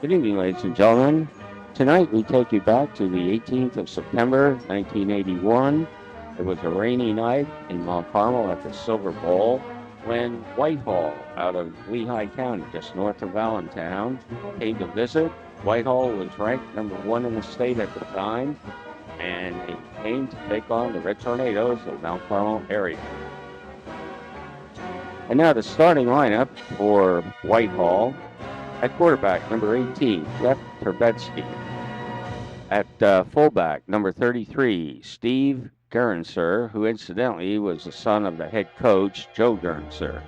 Good evening, ladies and gentlemen. Tonight we take you back to the 18th of September, 1981. It was a rainy night in Mount Carmel at the Silver Bowl when Whitehall, out of Lehigh County, just north of Allentown, came to visit. Whitehall was ranked number 1 in the state at the time, and they came to take on the Red Tornadoes of Mount Carmel area. And now the starting lineup for Whitehall. At quarterback, number 18, Jeff Terbetsky. At fullback, number 33, Steve Gerenser, who incidentally was the son of the head coach, Joe Gerenser.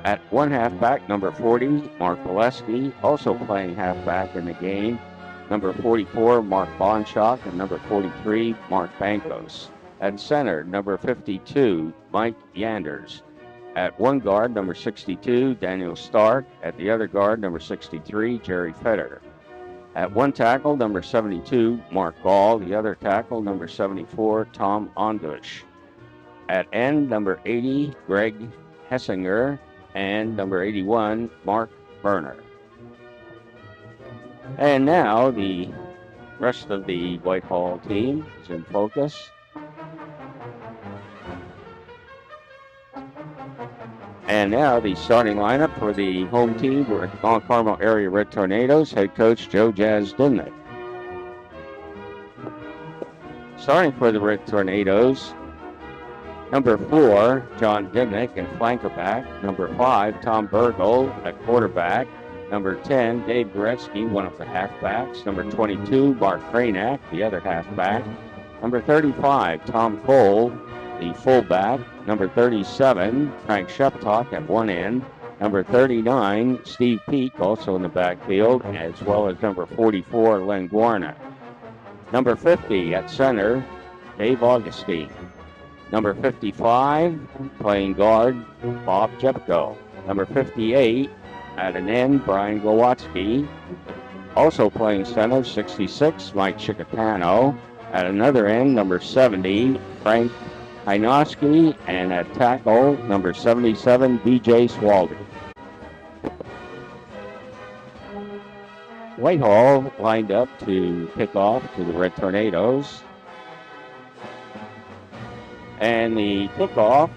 At one halfback, number 40, Mark Bolesky, also playing halfback in the game. Number 44, Mark Bonshock, and number 43, Mark Bankos. At center, number 52, Mike Yanders. At one guard, number 62, Daniel Stark. At the other guard, number 63, Jerry Fetter. At one tackle, number 72, Mark Gall. The other tackle, number 74, Tom Ondush. At end, number 80, Greg Hessinger. And number 81, Mark Berner. And now the rest of the Whitehall team is in focus. And now the starting lineup for the home team were Mount Carmel area Red Tornadoes, head coach Joe Jazz Dimnick. Starting for the Red Tornadoes, number 4, John Dimnick and flankerback. Number 5, Tom Burgle at quarterback. Number 10, Dave Goretzky, one of the halfbacks. Number 22, Mark Kranak, the other halfback. Number 35, Tom Cole, the fullback. Number 37, Frank Sheptock at one end. Number 39, Steve Peak, also in the backfield, as well as number 44, Len Guarna. Number 50 at center, Dave Augustine. Number 55, playing guard, Bob Jepko. Number 58, at an end, Brian Glowatsky. Also playing center, 66, Mike Chicatano. At another end, number 70, Frank Hynoski, and at tackle, number 77, BJ Swaldy. Whitehall lined up to kick off to the Red Tornadoes. And the kickoff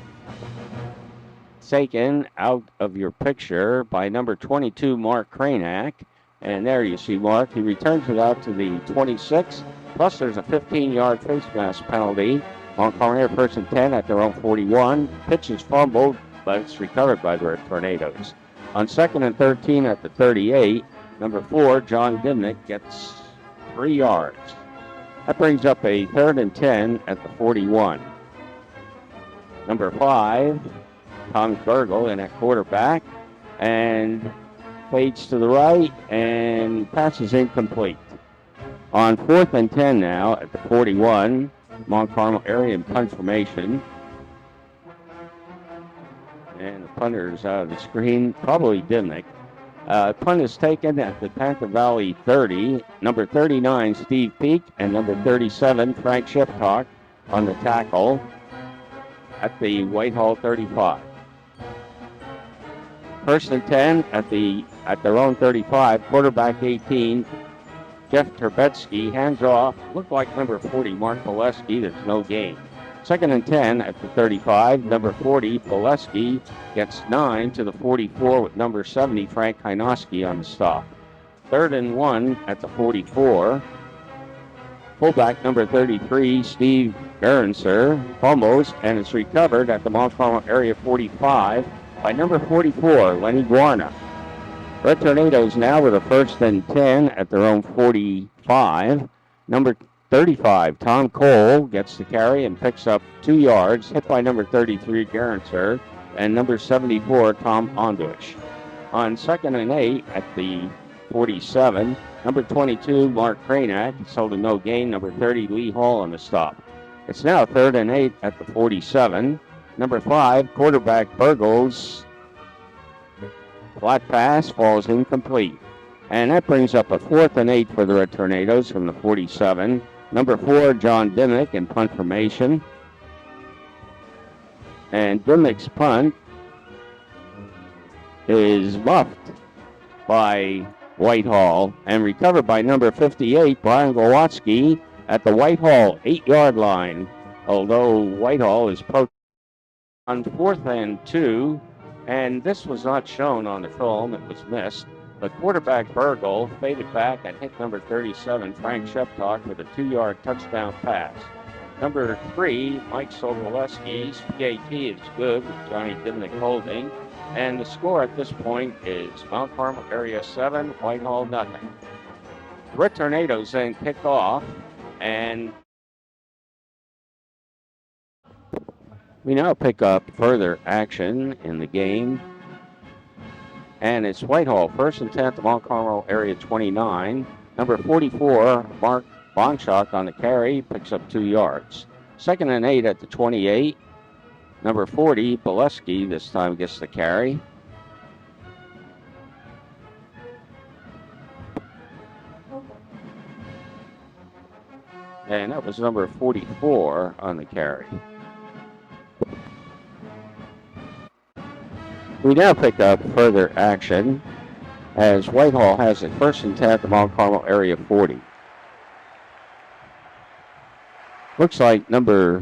taken out of your picture by number 22, Mark Kranak. And there you see Mark. He returns it out to the 26. Plus there's a 15-yard face mask penalty. Mount Carmel first and 10 at their own 41. Pitch is fumbled, but it's recovered by the Red Tornadoes. On second and 13 at the 38, number 4, John Dimnick gets 3 yards. That brings up a third and 10 at the 41. Number 5, Tom Burgle in at quarterback, and fades to the right, and passes incomplete. On fourth and 10 now at the 41, Mount Carmel area in punt formation. And the punter is out of the screen, probably Dimnick. Punt is taken at the Panther Valley 30. Number 39, Steve Peak, and number 37, Frank Sheptock on the tackle at the Whitehall 35. First and 10 at their own 35, quarterback 18, Jeff Terbetsky, hands off, looked like number 40, Mark Bolesky, there's no gain. Second and 10 at the 35, number 40, Bolesky gets 9 to the 44 with number 70, Frank Hynoski on the stop. Third and 1 at the 44, fullback number 33, Steve Gerenser, fumbles, and it's recovered at the Mount Carmel area 45 by number 44, Lenny Guarna. Red Tornadoes now with a first and 10 at their own 45. Number 35, Tom Cole, gets the carry and picks up 2 yards, hit by number 33, Gerenser, and number 74, Tom Ondush. On second and 8 at the 47, number 22, Mark Kranak, sold a no gain, number 30, Lee Hall on the stop. It's now third and 8 at the 47. Number 5, quarterback Burgles, flat pass falls incomplete. And that brings up a fourth and 8 for the Red Tornadoes from the 47. Number 4, John Dimmick in punt formation. And Dimmick's punt is muffed by Whitehall, and recovered by number 58, Brian Golotsky, at the Whitehall 8-yard line. Although Whitehall is on 4th and 2, and this was not shown on the film, it was missed. The quarterback Burgle faded back and hit number 37, Frank Sheptalk, with a 2-yard touchdown pass. Number 3, Mike Sobolewski's PAT is good with Johnny Dimnick holding. And the score at this point is Mount Carmel area 7, Whitehall nothing. The Red Tornadoes then kick off, and we now pick up further action in the game. And it's Whitehall, 1st and 10 at Mount Carmel area 29. Number 44, Mark Bonchak on the carry, picks up 2 yards. 2nd and 8 at the 28. Number 40, Bolesky, this time gets the carry. And that was number 44 on the carry. We now pick up further action as Whitehall has it 1st and 10 at the Mount Carmel area 40. Looks like number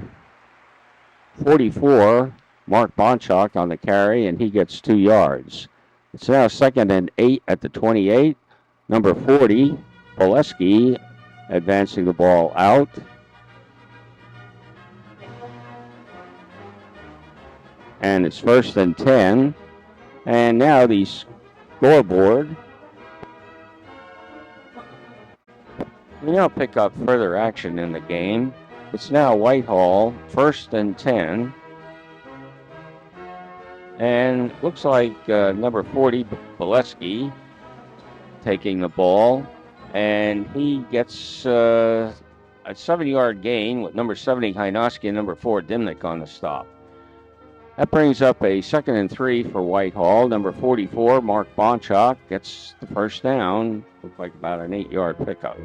44, Mark Bonchak on the carry, and he gets 2 yards. It's now 2nd and 8 at the 28. Number 40, Bolesky, advancing the ball out. And it's 1st and 10. And now the scoreboard. We now pick up further action in the game. It's now Whitehall, 1st and 10. And looks like number 40, Bolesky, taking the ball. And he gets a 7-yard gain with number 70, Hynoski, and number 4, Dimnick on the stop. That brings up a 2nd and 3 for Whitehall. Number 44, Mark Bonchak, gets the first down. Looks like about an 8-yard pickup.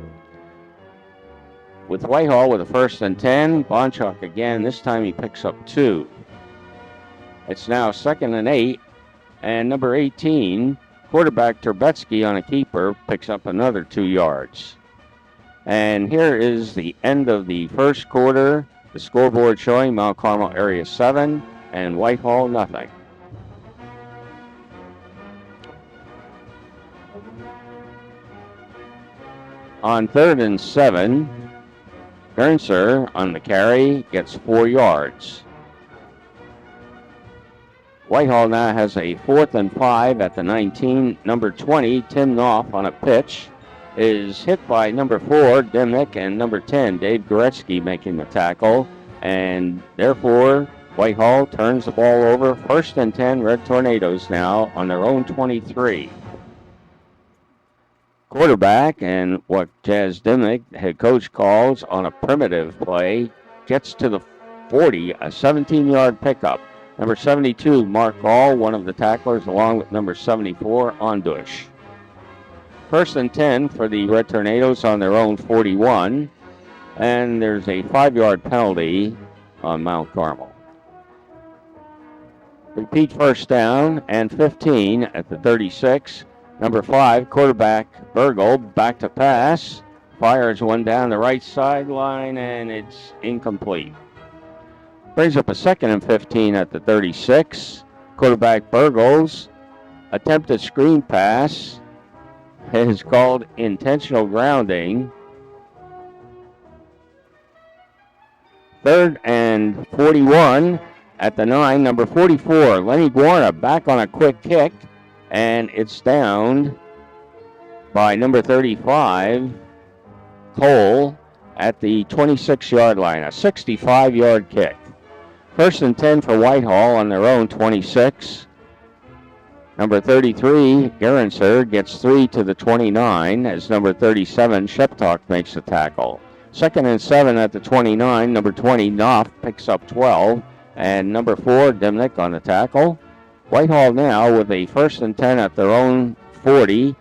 With Whitehall with a 1st and 10, Bonchak again. This time he picks up 2. It's now 2nd and 8, and number 18, quarterback Terbetsky on a keeper, picks up another 2 yards. And here is the end of the first quarter. The scoreboard showing Mount Carmel area 7 and Whitehall nothing. On 3rd and 7, Gernser on the carry gets 4 yards. Whitehall now has a 4th and 5 at the 19. Number 20, Tim Knopf on a pitch, is hit by number 4, Dimnick, and number 10, Dave Goretzky, making the tackle. And therefore, Whitehall turns the ball over. 1st and 10, Red Tornadoes now on their own 23. Quarterback, and what Jazz Dimnick, head coach, calls on a primitive play, gets to the 40, a 17-yard pickup. Number 72, Mark Gall, one of the tacklers, along with number 74, Ondush. 1st and 10 for the Red Tornadoes on their own 41, and there's a 5-yard penalty on Mount Carmel. Repeat 1st down and 15 at the 36. Number 5, quarterback Burgle, back to pass, fires one down the right sideline, and it's incomplete. Brings up a 2nd and 15 at the 36. Quarterback Burgles attempted screen pass is called intentional grounding. 3rd and 41 at the 9. Number 44, Lenny Guarna, back on a quick kick, and it's downed by number 35, Cole, at the 26-yard line, a 65-yard kick. 1st and 10 for Whitehall on their own 26. Number 33, Gerenser, gets 3 to the 29 as number 37, Sheptalk, makes the tackle. 2nd and 7 at the 29. Number 20, Knopf, picks up 12. And number 4, Dimnick on the tackle. Whitehall now with a 1st and 10 at their own 40.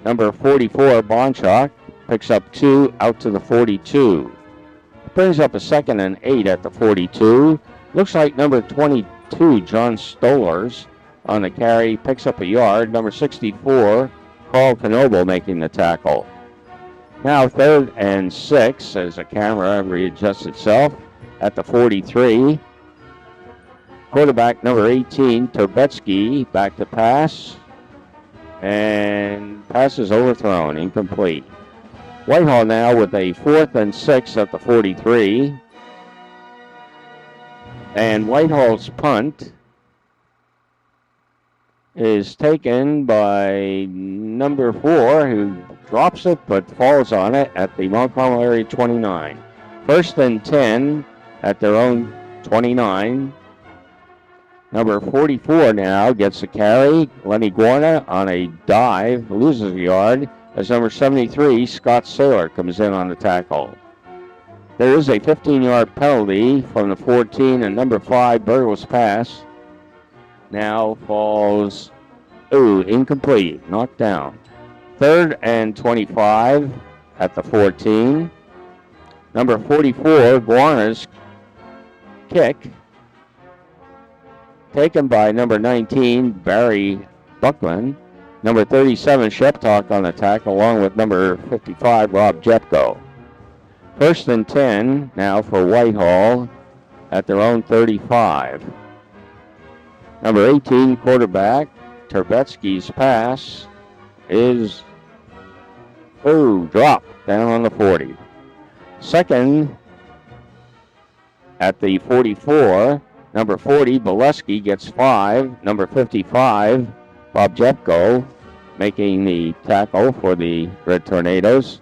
Number 44, Bonchak, picks up 2 out to the 42. Brings up a 2nd and 8 at the 42. Looks like number 22, John Stolers, on the carry, picks up a yard. Number 64, Carl Knoble making the tackle. Now 3rd and 6 as the camera readjusts itself at the 43. Quarterback number 18, Turbetsky, back to pass. And pass is overthrown, incomplete. Whitehall now with a 4th and 6 at the 43. And Whitehall's punt is taken by number 4, who drops it but falls on it at the Mount Carmel area 29. 1st and 10 at their own 29. Number 44 now gets a carry. Lenny Guarna on a dive, loses a yard, as number 73, Scott Saylor, comes in on the tackle. There is a 15-yard penalty from the 14, and number 5, Burgos' pass now falls, incomplete, knocked down. 3rd and 25 at the 14. Number 44, Guarna's kick, taken by number 19, Barry Buckman. Number 37, Sheptalk on the tackle, along with number 55, Rob Jepko. 1st and 10 now for Whitehall at their own 35. Number 18, quarterback, Turbetsky's pass is, dropped down on the 40. 2nd at the 44. Number 40, Bolesky, gets 5. Number 55, Bob Jepko, making the tackle for the Red Tornadoes.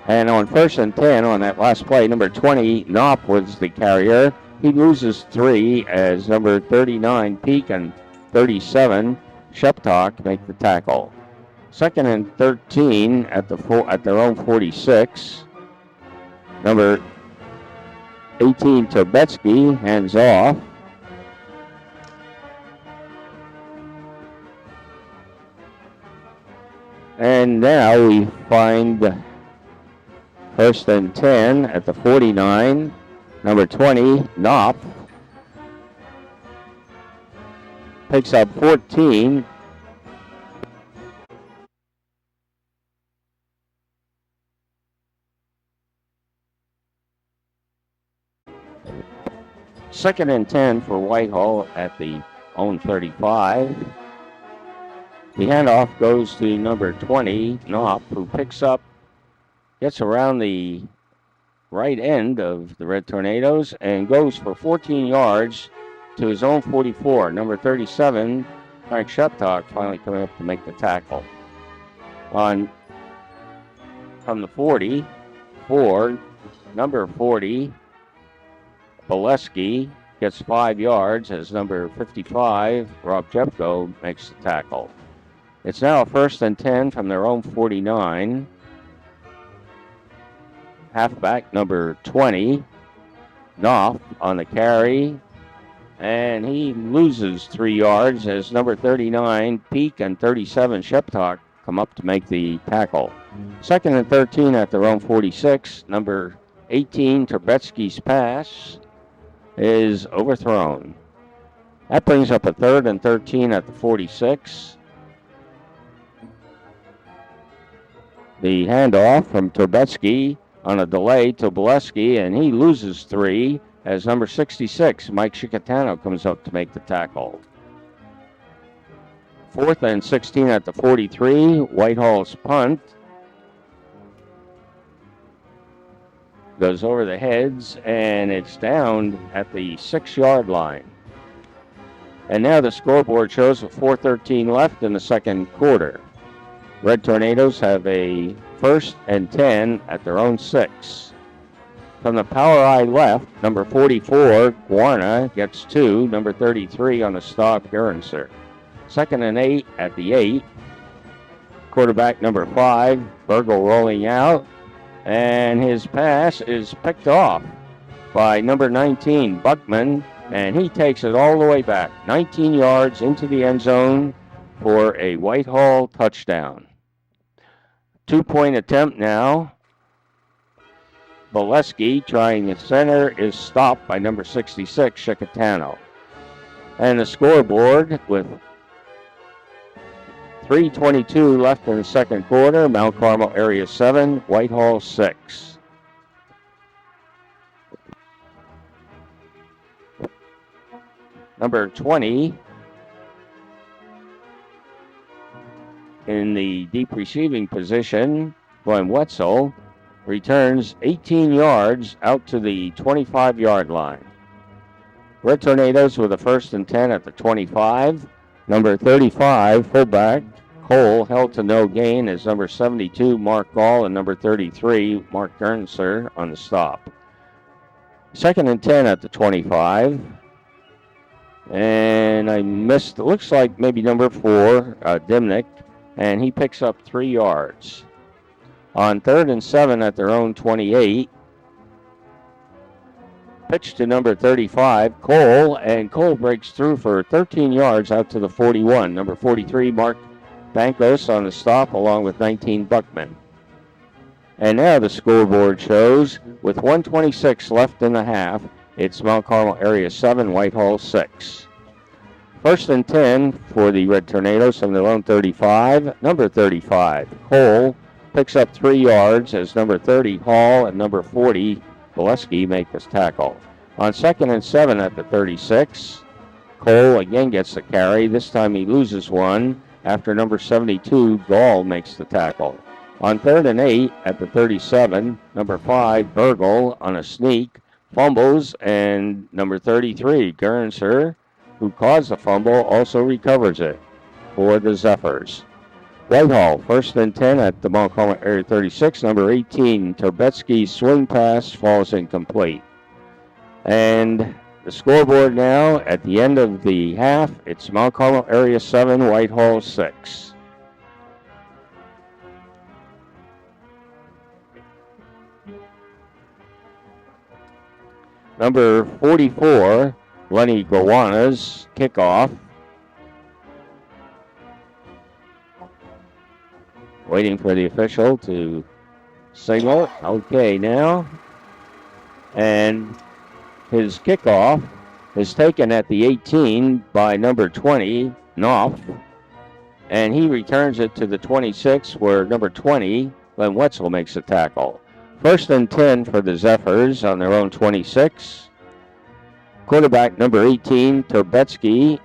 And on 1st and 10 on that last play, number 20, Knopf was the carrier. He loses 3 as number 39, Peak, and 37, Sheptalk make the tackle. 2nd and 13 at their own 46. Number 18, Turbetsky, hands off. And now we find 1st and 10 at the 49. Number 20, Knopf, picks up 14. Second and 10 for Whitehall at the own 35. The handoff goes to number 20, Knopf, who gets around the right end of the Red Tornadoes and goes for 14 yards to his own 44. Number 37, Frank Sheptalk, finally coming up to make the tackle. From the 44, number 40, Bolesky, gets 5 yards as number 55, Rob Jepko, makes the tackle. It's now a 1st and 10 from their own 49. Halfback number 20, Knopf, on the carry, and he loses 3 yards as number 39, Peak, and 37, Sheptalk, come up to make the tackle. 2nd and 13 at their own 46. Number 18, Turbetsky's pass is overthrown. That brings up a 3rd and 13 at the 46. The handoff from Turbetsky on a delay to Bolesky, and he loses 3 as number 66, Mike Chicatano, comes up to make the tackle. 4th and 16 at the 43. Whitehall's punt goes over the heads, and it's down at the 6-yard line. And now the scoreboard shows with 4:13 left in the second quarter. Red Tornadoes have a 1st and 10 at their own 6. From the power eye left, number 44, Guarna, gets 2. Number 33 on the stop, Gerenser. 2nd and 8 at the 8. Quarterback number 5, Burgle, rolling out. And his pass is picked off by number 19, Buckman. And he takes it all the way back, 19 yards into the end zone for a Whitehall touchdown. 2-point attempt now Boleski trying the center is stopped by number 66, Chicatano. And the scoreboard with 3:22 left in the second quarter, Mount Carmel Area 7, Whitehall 6. Number 20 in the deep receiving position, Glenn Wetzel, returns 18 yards out to the 25-yard line. Red Tornadoes with a 1st and 10 at the 25. Number 35, fullback Cole, held to no gain as number 72, Mark Gall, and number 33, Mark Gernser on the stop. 2nd and 10 at the 25. And I missed, it looks like maybe number 4, Dimnick, and he picks up 3 yards. On 3rd and 7 at their own 28, pitch to number 35, Cole, and Cole breaks through for 13 yards out to the 41. Number 43, Mark Bankos on the stop, along with 19, Buckman. And now the scoreboard shows, with 1:26 left in the half, it's Mount Carmel Area 7, Whitehall 6. 1st and 10 for the Red Tornadoes from their own 35. Number 35, Cole, picks up 3 yards as number 30, Hall, and number 40, Boleski make this tackle. On 2nd and 7 at the 36, Cole again gets the carry. This time he loses one after number 72, Gall, makes the tackle. On 3rd and 8 at the 37, number 5, Burgle, on a sneak, fumbles, and number 33, Gernser, who caused the fumble, also recovers it for the Zephyrs. Whitehall, 1st and 10 at the Mount Carmel Area 36. Number 18, Terbetsky's swing pass falls incomplete. And the scoreboard now, at the end of the half, it's Mount Carmel Area 7, Whitehall 6. Number 44, Lenny Gowanna's kickoff. Waiting for the official to signal. Okay, now. And his kickoff is taken at the 18 by number 20, Knopf. And he returns it to the 26, where number 20, Glenn Wetzel, makes a tackle. 1st and 10 for the Zephyrs on their own 26. Quarterback number 18, Terbetsky,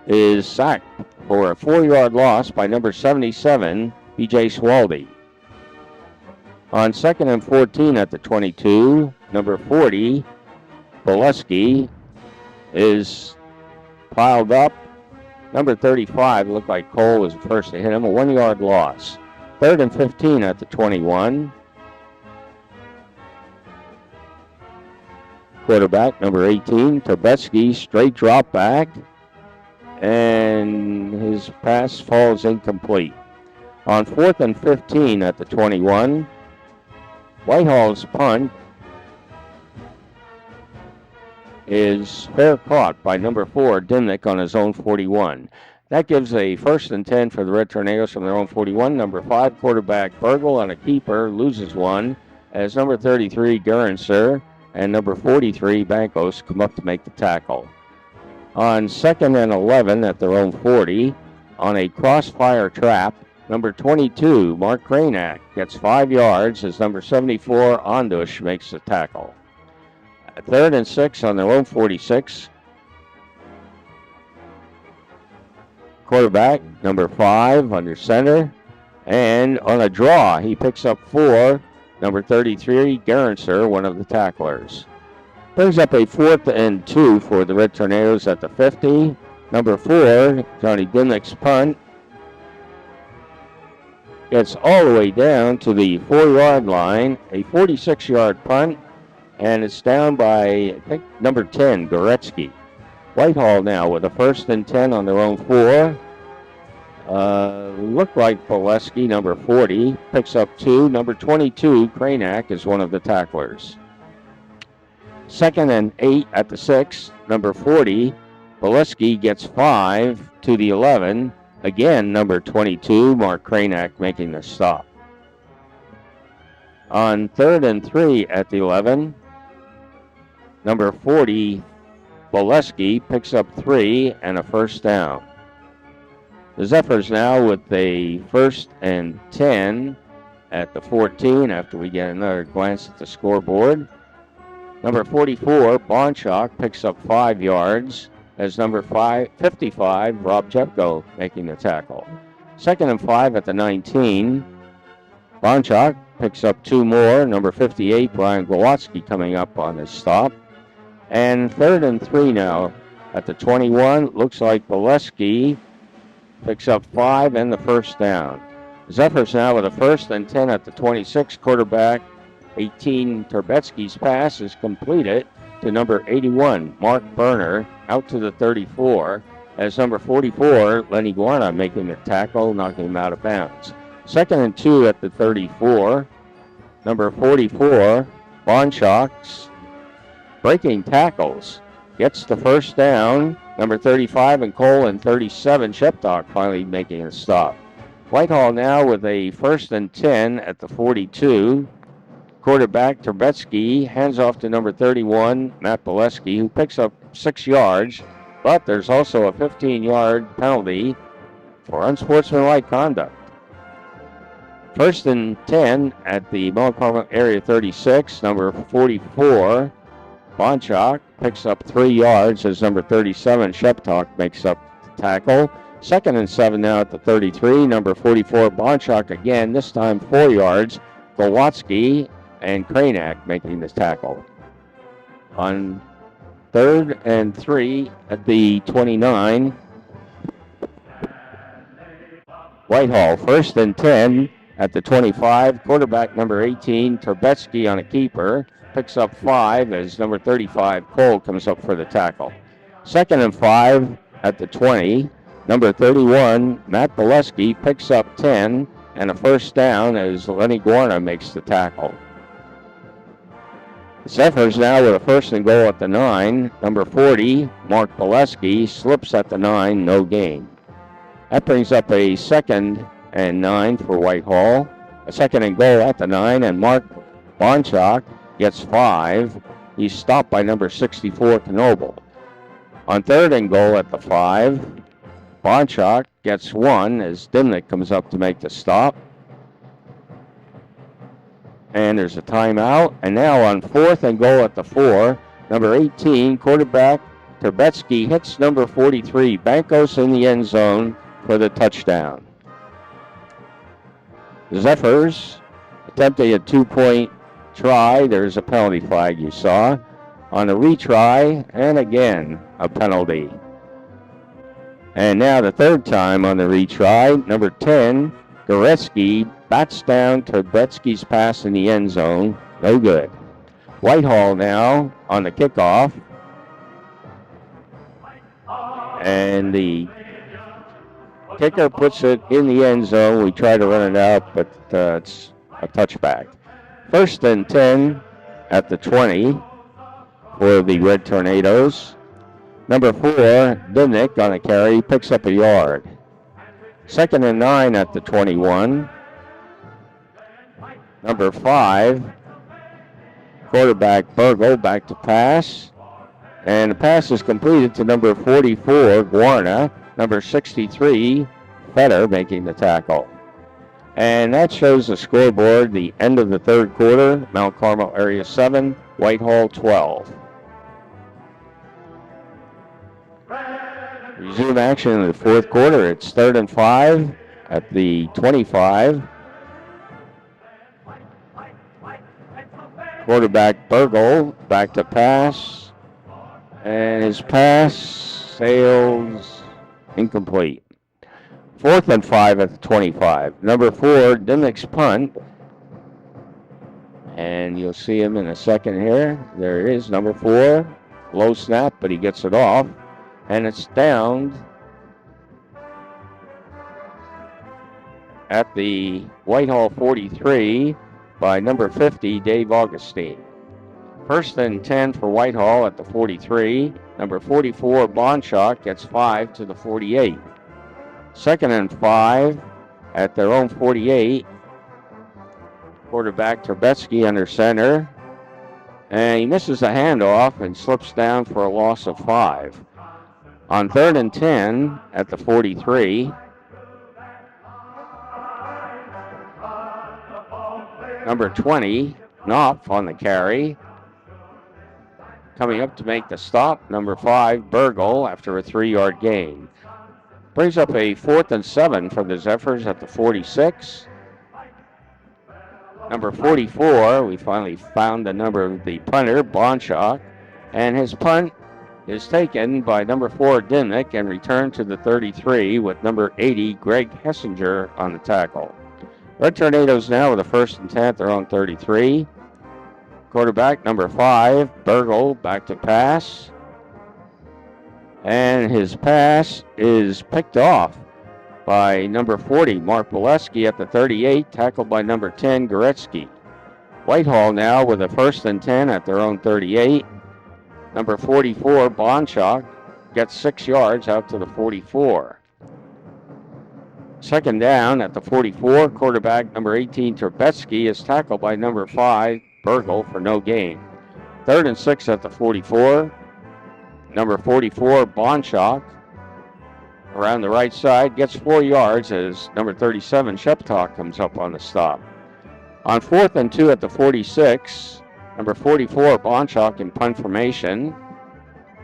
is sacked for a 4-yard loss by number 77, B.J. Swalby. On 2nd and 14 at the 22, number 40, Boleski, is piled up. Number 35, looked like Cole was the first to hit him, a 1-yard loss. 3rd and 15 at the 21. Quarterback number 18, Terbetsky, straight drop back, and his pass falls incomplete. On 4th and 15 at the 21, Whitehall's punt is fair caught by number 4, Dimnick, on his own 41. That gives a 1st and 10 for the Red Tornadoes from their own 41. Number 5, quarterback Burgle, on a keeper, loses one as number 33, Gernser, and number 43, Bankos, come up to make the tackle. On 2nd and 11 at their own 40, on a crossfire trap, number 22, Mark Kranak, gets 5 yards as number 74, Ondush, makes the tackle. 3rd and 6 on their own 46. Quarterback, number 5, under center. And on a draw, he picks up 4. Number 33, Gernser, one of the tacklers. Brings up a 4th and 2 for the Red Tornadoes at the 50. Number 4, Johnny Dimnick's punt, gets all the way down to the 4-yard line, a 46-yard punt, and it's down by, I think, number 10, Goretzky. Whitehall now with a 1st and 10 on their own 4. Looked like Boleski, number 40, picks up 2. Number 22, Kranak, is one of the tacklers. 2nd and 8 at the 6. Number 40, Boleski, gets 5 to the 11. Again, number 22, Mark Kranak, making the stop. On 3rd and 3 at the 11, number 40, Boleski picks up 3 and a first down. The Zephyrs now with a 1st and 10 at the 14 after we get another glance at the scoreboard. Number 44, Bonchak, picks up 5 yards as number 55, Rob Jepko, making the tackle. 2nd and 5 at the 19. Bonchak picks up 2 more. Number 58, Brian Golotsky, coming up on his stop. And 3rd and 3 now at the 21. Looks like Boleski picks up 5 and the first down. Zephyrs now with a 1st and 10 at the 26. Quarterback 18, Terbetsky's pass is completed to number 81, Mark Berner, out to the 34, as number 44, Lenny Guarna, making the tackle, knocking him out of bounds. 2nd and 2 at the 34. Number 44, Bonchak's breaking tackles, gets the first down. Number 35 and Cole, and 37, Shepdock, finally making a stop. Whitehall now with a 1st and 10 at the 42. Quarterback Terbetsky hands off to number 31, Matt Boleski, who picks up 6 yards, but there's also a 15-yard penalty for unsportsmanlike conduct. 1st and 10 at the Mount Carmel area 36. Number 44, Bonchak, picks up 3 yards as number 37, Shepdock, makes up the tackle. 2nd and 7 now at the 33. Number 44, Bonchak again, this time 4 yards. Golotsky and Kranak making this tackle. On 3rd and 3 at the 29. Whitehall, 1st and 10 at the 25. Quarterback number 18, Terbetsky, on a keeper, picks up 5 as number 35, Cole, comes up for the tackle. 2nd and 5 at the 20. Number 31, Matt Boleski, picks up 10 and a first down as Lenny Guarna makes the tackle. The Zephyrs now with a 1st and goal at the 9. Number 40, Mark Boleski, slips at the 9, no gain. That brings up a 2nd and 9 for Whitehall. A 2nd and goal at the 9, and Mark Bonchak gets 5. He's stopped by number 64, Knoble. On 3rd and goal at the 5, Bonchak gets 1 as Dimnick comes up to make the stop. And there's a timeout. And now on 4th and goal at the 4, number 18, quarterback Terbetsky hits number 43, Bankos, in the end zone for the touchdown. The Zephyrs attempting a 2-point try. There's a penalty flag you saw. On a retry, and again, a penalty. And now the 3rd time on the retry, number 10, Goretzky bats down Terbetsky's pass in the end zone. No good. Whitehall now on the kickoff. And the kicker puts it in the end zone. We try to run it out, but it's a touchback. 1st and 10 at the 20 for the Red Tornadoes. Number 4, Dimnick, on a carry, picks up a yard. 2nd and 9 at the 21. Number 5, quarterback Burgle, back to pass. And the pass is completed to number 44, Guarna. Number 63, Fetter, making the tackle. And that shows the scoreboard, the end of the 3rd quarter. Mount Carmel area 7, Whitehall 12. Resume action in the 4th quarter. It's 3rd and 5 at the 25. Quarterback Burgle back to pass. And his pass sails incomplete. 4th and 5 at the 25. Number 4, Dimmick's punt. And you'll see him in a second here. There it is, number 4. Low snap, but he gets it off. And it's down at the Whitehall 43 by number 50, Dave Augustine. 1st and 10 for Whitehall at the 43. Number 44, Bonchak, gets 5 to the 48. 2nd and 5 at their own 48. Quarterback Trubetsky under center. And he misses the handoff and slips down for a loss of 5. On 3rd and 10 at the 43, number 20, Knopf on the carry. Coming up to make the stop, number 5, Burgle, after a 3-yard gain. Brings up a 4th and 7 for the Zephyrs at the 46. Number 44, we finally found the number of the punter, Bonchak, and his punt is taken by number 4, Dimmick, and returned to the 33 with number 80, Greg Hessinger, on the tackle. Red Tornadoes now with a 1st and 10 at their own 33. Quarterback number 5, Burgle, back to pass. And his pass is picked off by number 40, Mark Boleski at the 38, tackled by number 10, Goretzky. Whitehall now with a 1st and 10 at their own 38. Number 44, Bonchak, gets 6 yards out to the 44. 2nd down at the 44, quarterback number 18, Trubetsky, is tackled by number 5, Burgle, for no gain. 3rd and 6 at the 44. Number 44, Bonchak, around the right side, gets 4 yards as number 37, Sheptok, comes up on the stop. On 4th and 2 at the 46, number 44, Bonchak, in punt formation,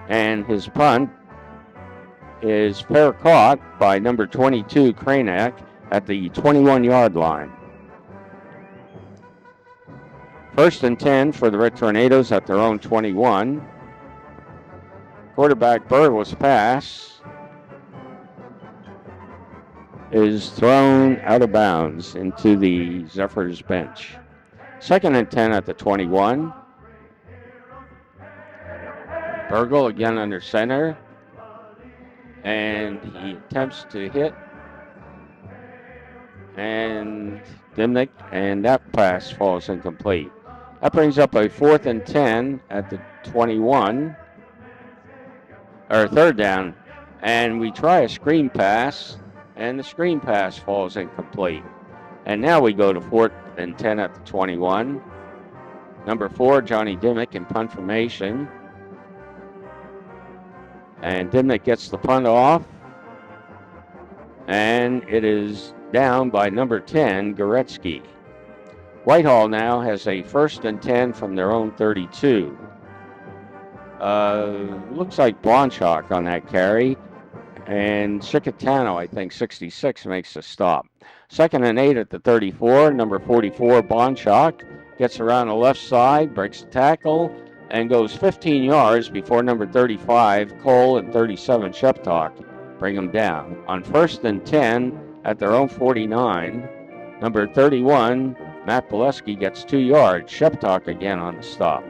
and his punt is fair caught by number 22, Kranek, at the 21-yard line. 1st and 10 for the Red Tornadoes at their own 21. Quarterback Burgle's pass is thrown out of bounds into the Zephyrs bench. 2nd and 10 at the 21. Burgle again under center, and he attempts to hit, and Dimnick, and that pass falls incomplete. That brings up a 4th and 10 at the 21, or 3rd down, and we try a screen pass, and the screen pass falls incomplete. And now we go to 4th and 10 at the 21. Number 4, Johnny Dimmick, in punt formation. And Dimmick gets the punt off, and it is down by number 10, Goretzky. Whitehall now has a 1st and 10 from their own 32. Looks like Bonchak on that carry, and Chicatano, I think 66, makes a stop. 2nd and 8 at the 34. Number 44, Bonchak, gets around the left side, breaks the tackle, and goes 15 yards before number 35, Cole, and 37, Sheptok, bring him down. On 1st and 10 at their own 49, number 31, Matt Boleski, gets 2 yards. Sheptok again on the stop.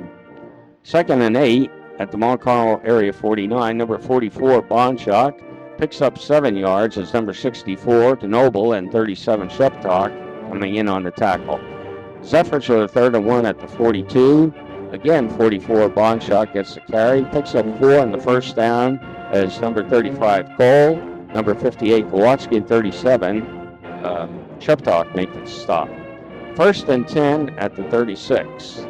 2nd and 8 at the Mont Carmel area 49, number 44, Bonchak, picks up 7 yards as number 64, DeNoble, and 37, Sheptok, coming in on the tackle. Zephyrs with a 3rd and 1 at the 42. Again, 44, Bonchak gets the carry, picks up 4 on the 1st down as number 35, Cole, number 58, Kowalski, and 37, Sheptok make the stop. 1st and 10 at the 36.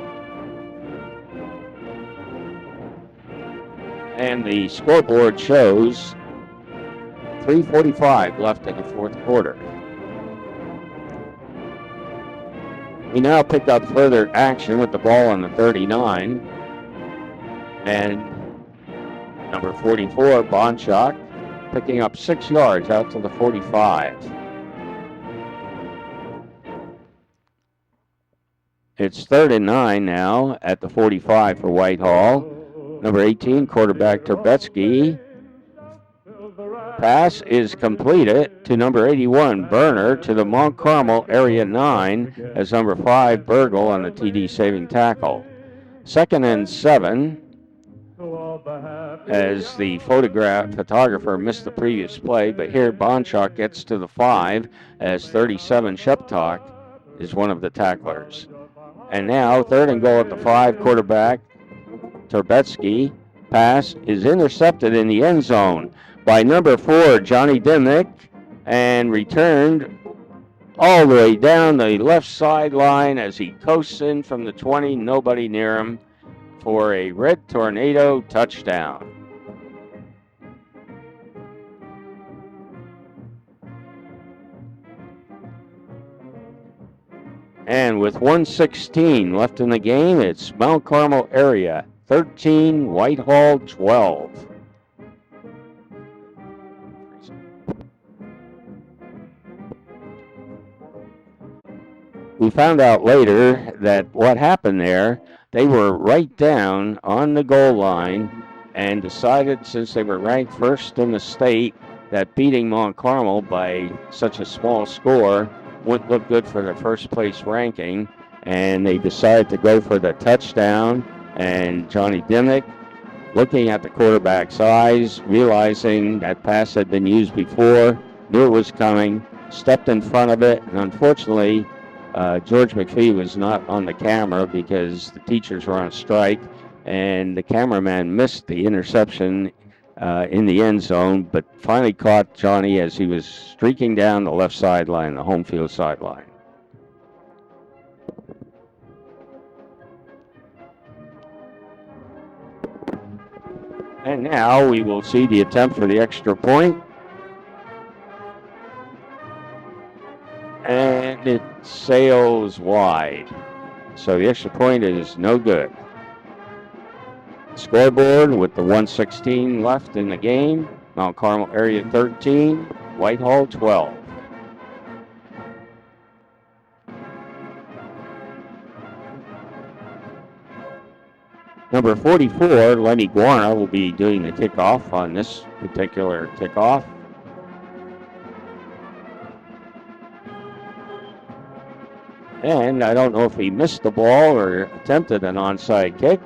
And the scoreboard shows 3:45 left in the 4th quarter. We now pick up further action with the ball on the 39. And number 44, Bonchak, picking up 6 yards out to the 45. It's 3rd and 9 now at the 45 for Whitehall. Number 18, quarterback Trubetsky. Pass is completed to number 81, Berner, to the Mont Carmel area 9 as number 5, Burgle, on the TD saving tackle. 2nd and 7 as the photographer missed the previous play, but here Bonchak gets to the 5 as 37, Sheptok, is one of the tacklers. And now 3rd and goal at the 5, quarterback Trubetsky. Pass is intercepted in the end zone by number 4, Johnny Dimmick, and returned all the way down the left sideline as he coasts in from the 20, nobody near him, for a Red Tornado touchdown. And with 1:16 left in the game, it's Mount Carmel area 13, Whitehall 12. We found out later that what happened there, they were right down on the goal line and decided, since they were ranked first in the state, that beating Mount Carmel by such a small score wouldn't look good for the first place ranking, and they decided to go for the touchdown. And Johnny Dimmick, looking at the quarterback's eyes, realizing that pass had been used before, knew it was coming, stepped in front of it, and unfortunately, George McPhee was not on the camera because the teachers were on strike, and the cameraman missed the interception in the end zone, but finally caught Johnny as he was streaking down the left sideline, the home field sideline. And now we will see the attempt for the extra point. And it sails wide. So the extra point is no good. Scoreboard with the 1:16 left in the game. Mount Carmel area 13, Whitehall 12. Number 44, Lenny Guarna, will be doing the kickoff on this particular kickoff. And I don't know if he missed the ball or attempted an onside kick,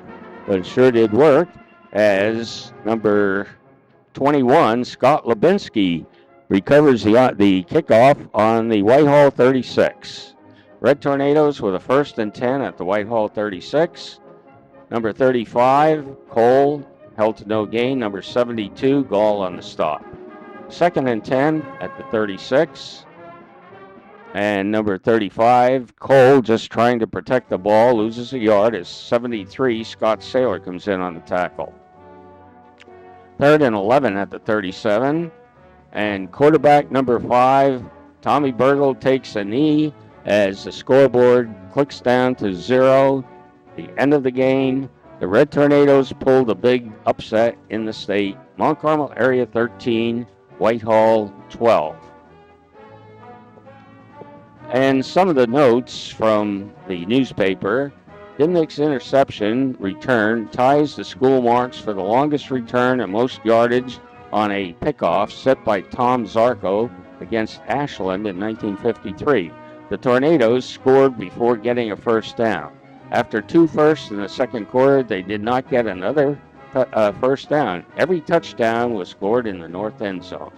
but it sure did work, as number 21, Scott Lubinsky, recovers the kickoff on the Whitehall 36. Red Tornadoes with a 1st and 10 at the Whitehall 36. Number 35, Cole, held to no gain. Number 72, Gall on the stop. 2nd and 10 at the 36. And number 35, Cole, just trying to protect the ball, loses a yard as 73, Scott Saylor, comes in on the tackle. 3rd and 11 at the 37. And quarterback number 5, Tommy Bergel, takes a knee as the scoreboard clicks down to 0. The end of the game. The Red Tornadoes pulled a big upset in the state. Mount Carmel area 13, Whitehall 12. And some of the notes from the newspaper: Dimnick's interception return ties the school marks for the longest return and most yardage on a pickoff set by Tom Zarco against Ashland in 1953. The Tornadoes scored before getting a first down. After 2 firsts in the second quarter, they did not get another first down. Every touchdown was scored in the north end zone.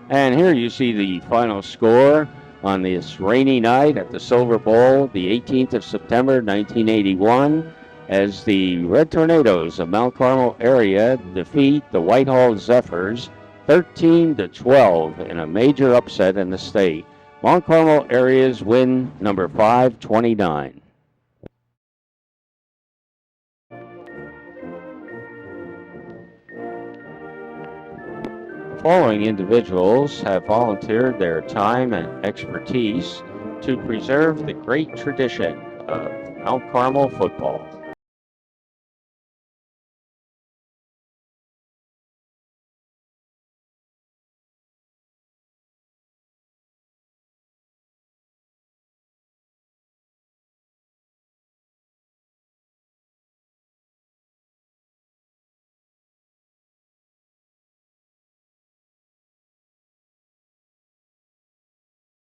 And here you see the final score on this rainy night at the Silver Bowl, the 18th of September, 1981, as the Red Tornadoes of Mount Carmel area defeat the Whitehall Zephyrs 13-12 in a major upset in the state. Mount Carmel area's win number 529. The following individuals have volunteered their time and expertise to preserve the great tradition of Mount Carmel football.